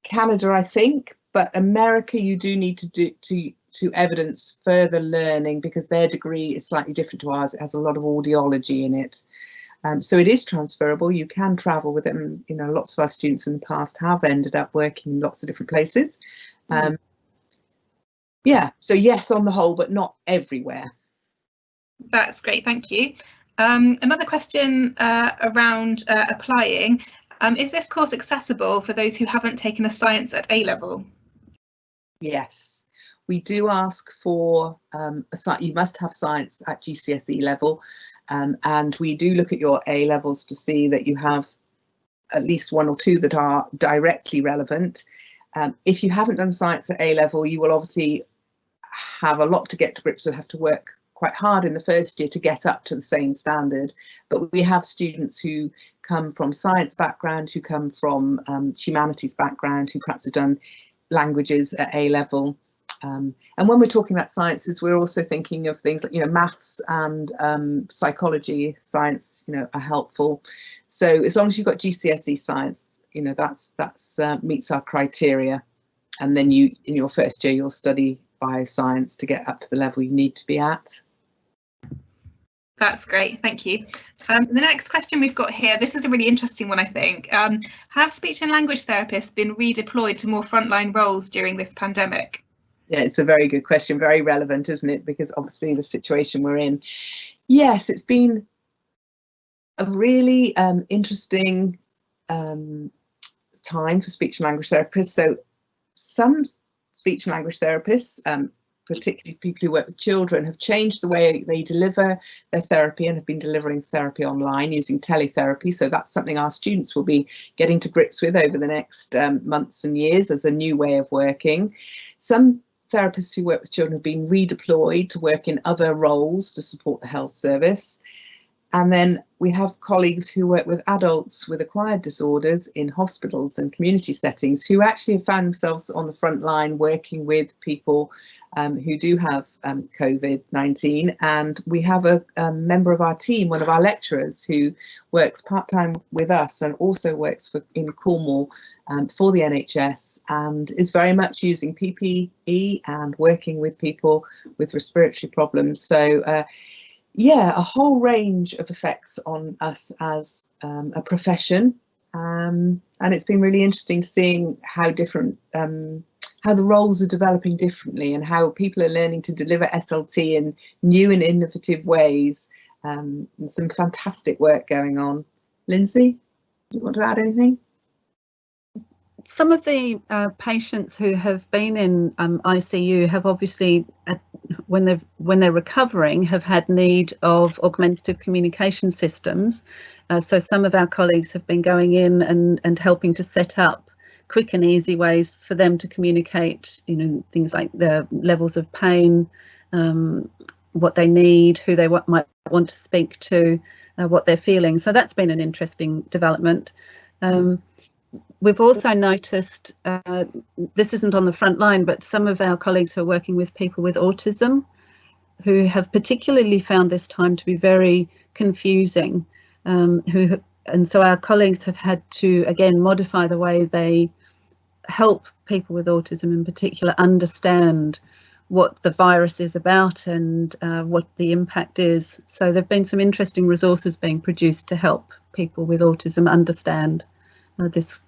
Canada, I think, but America you do need to evidence further learning, because their degree is slightly different to ours. It has a lot of audiology in it. So it is transferable. You can travel with it, and you know, lots of our students in the past have ended up working in lots of different places. Yeah, so yes, on the whole, but not everywhere. That's great, thank you. Another question around applying. Is this course accessible for those who haven't taken a science at A level? Yes, we do ask for you must have science at GCSE level, and we do look at your A levels to see that you have at least 1 or 2 that are directly relevant. If you haven't done science at A level, you will obviously have a lot to get to grips with, have to work quite hard in the first year to get up to the same standard. But we have students who come from science background, who come from humanities background, who perhaps have done languages at A level. And when we're talking about sciences, we're also thinking of things like, maths and psychology science, are helpful. So as long as you've got GCSE science, that's meets our criteria. And then in your first year, you'll study bioscience to get up to the level you need to be at. That's great, thank you. The next question we've got here, this is a really interesting one, I think. Have speech and language therapists been redeployed to more frontline roles during this pandemic? Yeah, it's a very good question, very relevant, isn't it? Because obviously the situation we're in. Yes, it's been a really interesting time for speech and language therapists. So some speech and language therapists, particularly people who work with children, have changed the way they deliver their therapy and have been delivering therapy online using teletherapy. So that's something our students will be getting to grips with over the next months and years as a new way of working. Some therapists who work with children have been redeployed to work in other roles to support the health service. And then we have colleagues who work with adults with acquired disorders in hospitals and community settings who actually have found themselves on the front line working with people who do have COVID-19. And we have a member of our team, one of our lecturers, who works part-time with us and also works in Cornwall for the NHS and is very much using PPE and working with people with respiratory problems. So yeah, a whole range of effects on us as a profession, and it's been really interesting seeing how different, how the roles are developing differently and how people are learning to deliver SLT in new and innovative ways. And some fantastic work going on. Lindsay, do you want to add anything? Some of the patients who have been in ICU have obviously, when they're recovering, have had need of augmentative communication systems. So some of our colleagues have been going in and helping to set up quick and easy ways for them to communicate, things like the levels of pain, what they need, who they might want to speak to, what they're feeling. So that's been an interesting development. We've also noticed, this isn't on the front line, but some of our colleagues who are working with people with autism who have particularly found this time to be very confusing, and so our colleagues have had to, again, modify the way they help people with autism in particular understand what the virus is about and what the impact is. So there have been some interesting resources being produced to help people with autism understand this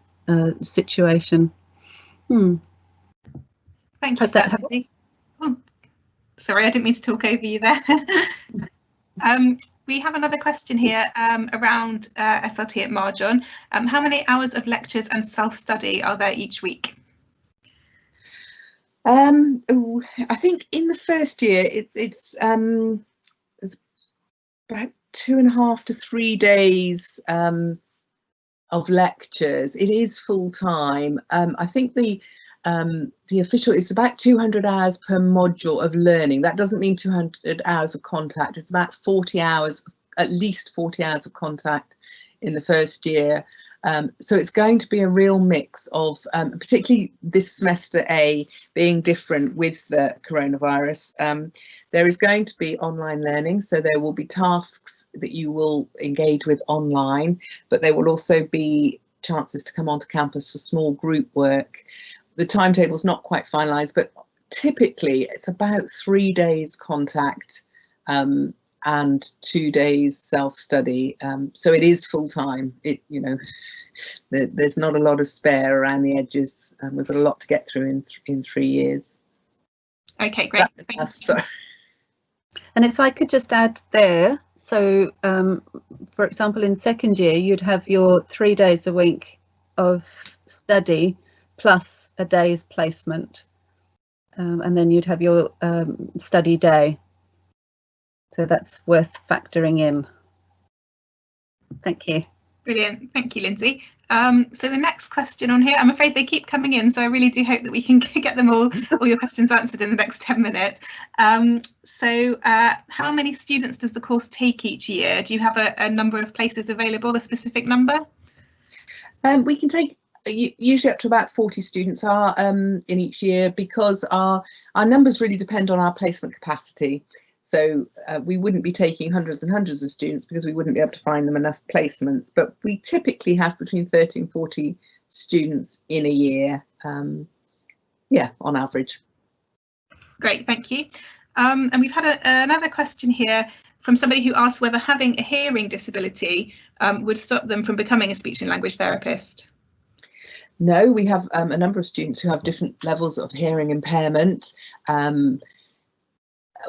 situation. Thank you for that, Lindsay. Oh, sorry, I didn't mean to talk over you there. We have another question here around SLT at Marjon. How many hours of lectures and self-study are there each week? I think in the first year it's about 2.5 to 3 days of lectures. It is full time. I think the official is about 200 hours per module of learning. That doesn't mean 200 hours of contact. It's about 40 hours, at least 40 hours of contact in the first year. So it's going to be a real mix of, particularly this semester A being different with the coronavirus. There is going to be online learning, so there will be tasks that you will engage with online, but there will also be chances to come onto campus for small group work. The timetable's not quite finalised, but typically it's about 3 days contact and 2 days self-study. So it is full time. There's not a lot of spare around the edges. We've got a lot to get through in 3 years. Okay, great. Thank you. Sorry. And if I could just add there, so for example, in second year, you'd have your 3 days a week of study plus a day's placement, and then you'd have your study day. So that's worth factoring in. Thank you. Brilliant. Thank you, Lindsay. So the next question on here, I'm afraid they keep coming in, so I really do hope that we can get them all your questions answered in the next 10 minutes. So how many students does the course take each year? Do you have a number of places available, a specific number? We can take usually up to about 40 students are in each year, because our numbers really depend on our placement capacity. So we wouldn't be taking hundreds and hundreds of students because we wouldn't be able to find them enough placements. But we typically have between 30 and 40 students in a year, yeah, on average. Great, thank you. And we've had another question here from somebody who asked whether having a hearing disability would stop them from becoming a speech and language therapist. No, we have a number of students who have different levels of hearing impairment.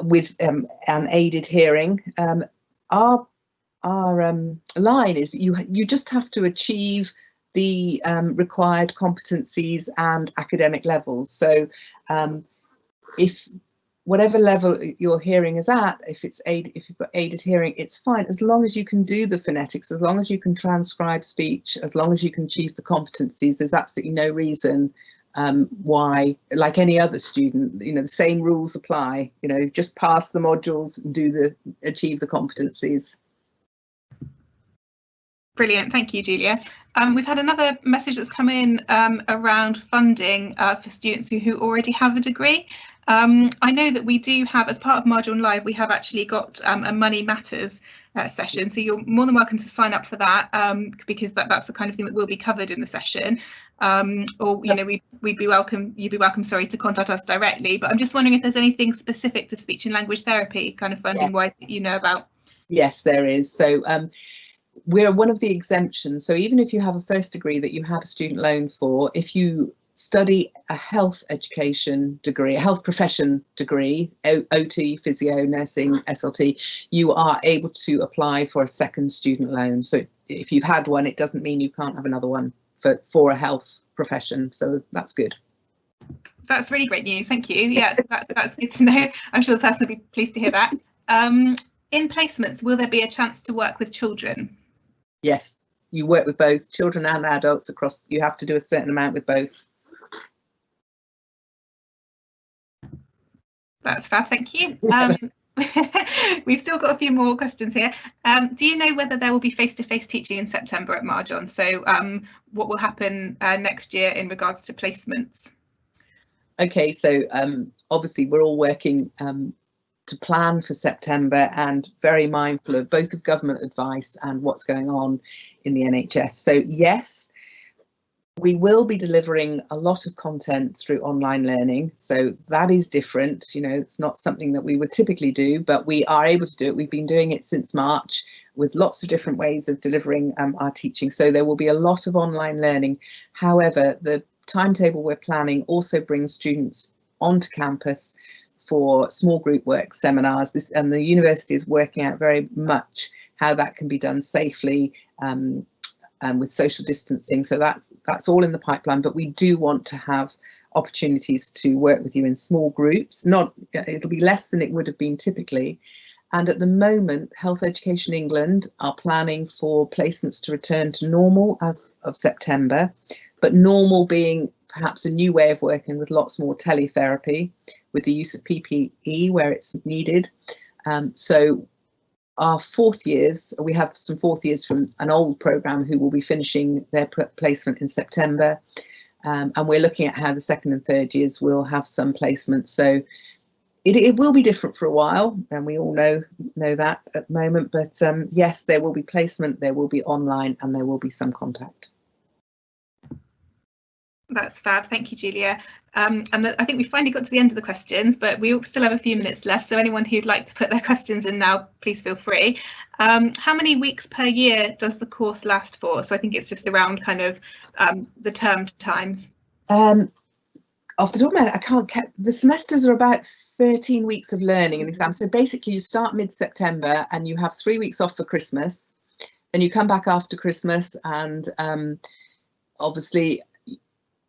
With unaided hearing, our line is you just have to achieve the required competencies and academic levels. So if whatever level your hearing is at, if you've got aided hearing, it's fine as long as you can do the phonetics, as long as you can transcribe speech, as long as you can achieve the competencies. There's absolutely no reason why, like any other student, the same rules apply. Just pass the modules and achieve the competencies. Brilliant, thank you, Julia. We've had another message that's come in around funding for students who already have a degree. I know that we do have, as part of Marge On Live, we have actually got a Money Matters session, so you're more than welcome to sign up for that, because that's the kind of thing that will be covered in the session. Or you'd be welcome to contact us directly. But I'm just wondering if there's anything specific to speech and language therapy, kind of funding wise, that you know about. Yes, there is. So we're one of the exemptions. So even if you have a first degree that you have a student loan for, if you study a health education degree, a health profession degree, OT, physio, nursing, SLT, you are able to apply for a second student loan. So if you've had one, it doesn't mean you can't have another one for a health profession. So that's good. That's really great news. Thank you. Yes, that's good to know. I'm sure the person will be pleased to hear that. In placements, will there be a chance to work with children? Yes, you work with both children and adults across. You have to do a certain amount with both. That's fab, thank you. We've still got a few more questions here. Do you know whether there will be face-to-face teaching in September at Marge On? So what will happen next year in regards to placements? Okay, so obviously we're all working to plan for September and very mindful of both of government advice and what's going on in the NHS. So yes, we will be delivering a lot of content through online learning. So that is different. It's not something that we would typically do, but we are able to do it. We've been doing it since March with lots of different ways of delivering our teaching. So there will be a lot of online learning. However, the timetable we're planning also brings students onto campus for small group work seminars, and the university is working out very much how that can be done safely and with social distancing. So that's all in the pipeline, but we do want to have opportunities to work with you in small groups. It'll be less than it would have been typically. And at the moment, Health Education England are planning for placements to return to normal as of September, but normal being perhaps a new way of working with lots more teletherapy with the use of PPE where it's needed. So our fourth years, we have some fourth years from an old programme who will be finishing their placement in September. And we're looking at how the second and third years will have some placements. So it will be different for a while, and we all know that at the moment. But yes, there will be placement, there will be online, and there will be some contact. That's fab. Thank you, Julia. I think we finally got to the end of the questions, but we still have a few minutes left. So anyone who'd like to put their questions in now, please feel free. How many weeks per year does the course last for? So I think it's just around kind of the term times. Off the top of my head, I can't count. The semesters are about 13 weeks of learning and exams. So basically you start mid-September and you have 3 weeks off for Christmas. Then you come back after Christmas and obviously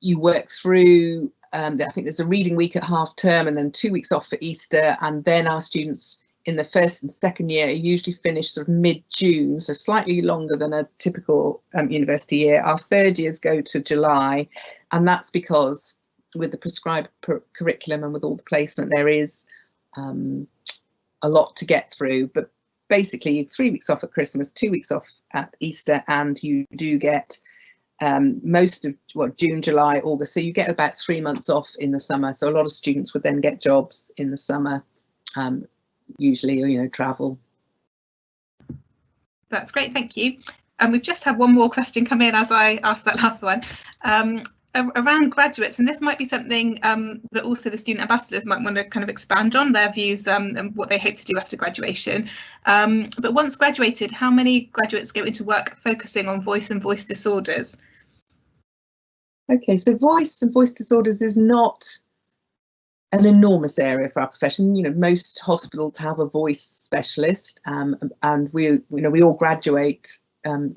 you work through, I think there's a reading week at half term and then 2 weeks off for Easter. And then our students in the first and second year are usually finished sort of mid-June, so slightly longer than a typical university year. Our third years go to July, and that's because with the prescribed curriculum and with all the placement, there is a lot to get through. But basically 3 weeks off at Christmas, 2 weeks off at Easter, and you do get most of June, July, August. So you get about 3 months off in the summer. So a lot of students would then get jobs in the summer, usually, or, you know, travel. That's great, thank you. And we've just had one more question come in as I asked that last one. Around graduates, and this might be something that also the student ambassadors might want to kind of expand on their views and what they hope to do after graduation. But once graduated, how many graduates go into work focusing on voice and voice disorders? Okay, so voice and voice disorders is not an enormous area for our profession. You know, most hospitals have a voice specialist, and we all graduate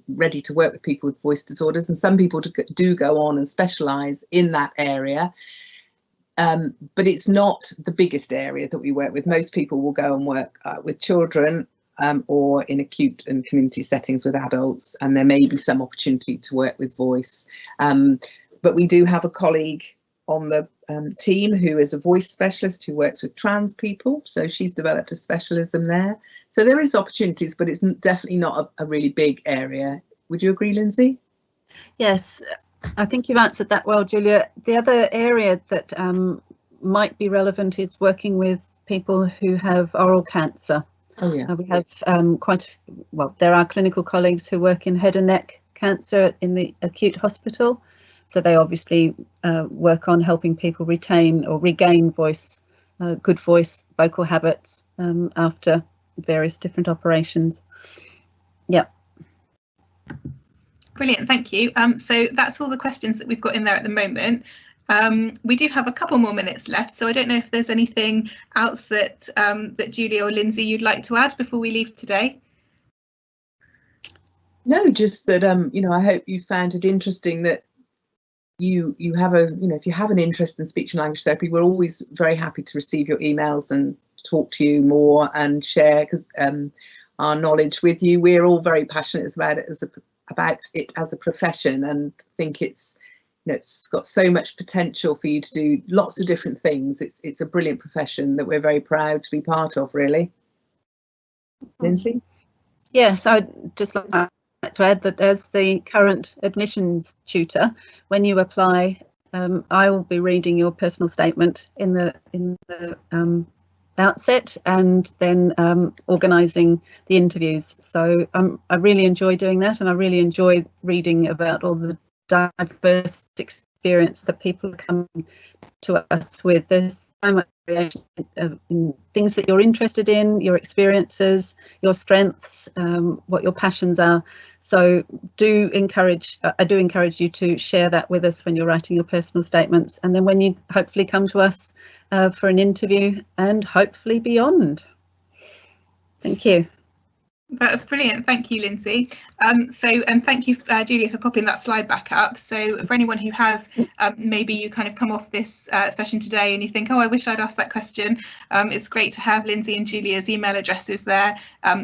ready to work with people with voice disorders, and some people do go on and specialise in that area, but it's not the biggest area that we work with. Most people will go and work with children or in acute and community settings with adults, and there may be some opportunity to work with voice, but we do have a colleague on the team who is a voice specialist who works with trans people, so she's developed a specialism there. So there is opportunities, but it's definitely not a really big area. Would you agree, Lindsay? Yes, I think you've answered that well, Julia. The other area that might be relevant is working with people who have oral cancer. Oh yeah. We have there are clinical colleagues who work in head and neck cancer in the acute hospital. So they obviously work on helping people retain or regain voice, good voice, vocal habits after various different operations. Yeah. Brilliant, thank you. So that's all the questions that we've got in there at the moment. We do have a couple more minutes left, so I don't know if there's anything else that that Julia or Lindsay you'd like to add before we leave today. No, just that you know, I hope you found it interesting that you have if you have an interest in speech and language therapy, we're always very happy to receive your emails and talk to you more and share our knowledge with you. We're all very passionate about it as a profession, and think it's got so much potential for you to do lots of different things. It's a brilliant profession that we're very proud to be part of, really. Lindsay? Yes, I'd just like to add that as the current admissions tutor, when you apply, I will be reading your personal statement in the outset, and then organising the interviews. So I really enjoy doing that, and I really enjoy reading about all the diverse experience that people are coming to us with. There's so much variation in things that you're interested in, your experiences, your strengths, what your passions are. So I do encourage you to share that with us when you're writing your personal statements, and then when you hopefully come to us for an interview and hopefully beyond. Thank you. That's brilliant. Thank you, Lindsay. And thank you, Julia, for popping that slide back up. So for anyone who has maybe you kind of come off this session today and you think, oh, I wish I'd asked that question, it's great to have Lindsay and Julia's email addresses there.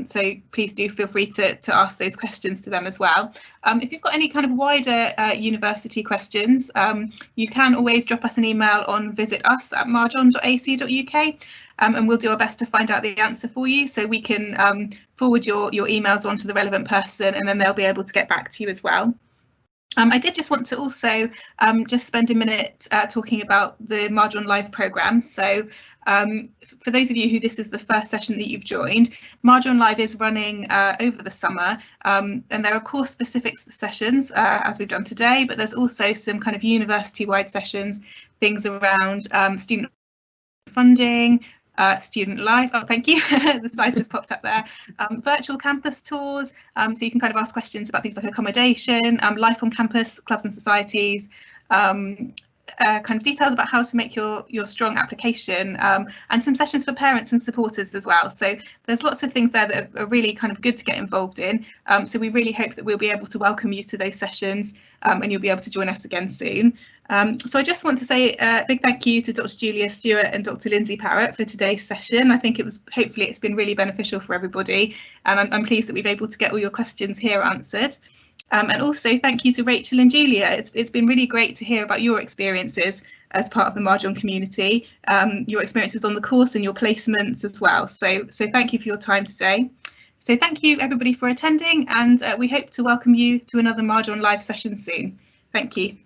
So please do feel free to ask those questions to them as well. If you've got any kind of wider university questions, you can always drop us an email on visitus@marjon.ac.uk. And we'll do our best to find out the answer for you, so we can forward your emails on to the relevant person, and then they'll be able to get back to you as well. I did just want to also just spend a minute talking about the Marjon Live programme. So for those of you who this is the first session that you've joined, Marjon Live is running over the summer, and there are course specific sessions as we've done today, but there's also some kind of university wide sessions, things around student funding, student life. Oh, thank you. The slides just popped up there. Virtual campus tours, so you can kind of ask questions about things like accommodation, life on campus, clubs and societies, kind of details about how to make your strong application, and some sessions for parents and supporters as well. So there's lots of things there that are really kind of good to get involved in. So we really hope that we'll be able to welcome you to those sessions, and you'll be able to join us again soon. So I just want to say a big thank you to Dr. Julia Stewart and Dr. Lindsay Parrott for today's session. I think hopefully it's been really beneficial for everybody, and I'm pleased that we've been able to get all your questions here answered. And also thank you to Rachel and Julia. It's been really great to hear about your experiences as part of the Marjon community, your experiences on the course and your placements as well. So thank you for your time today. So thank you everybody for attending, and we hope to welcome you to another Marge on Live session soon. Thank you.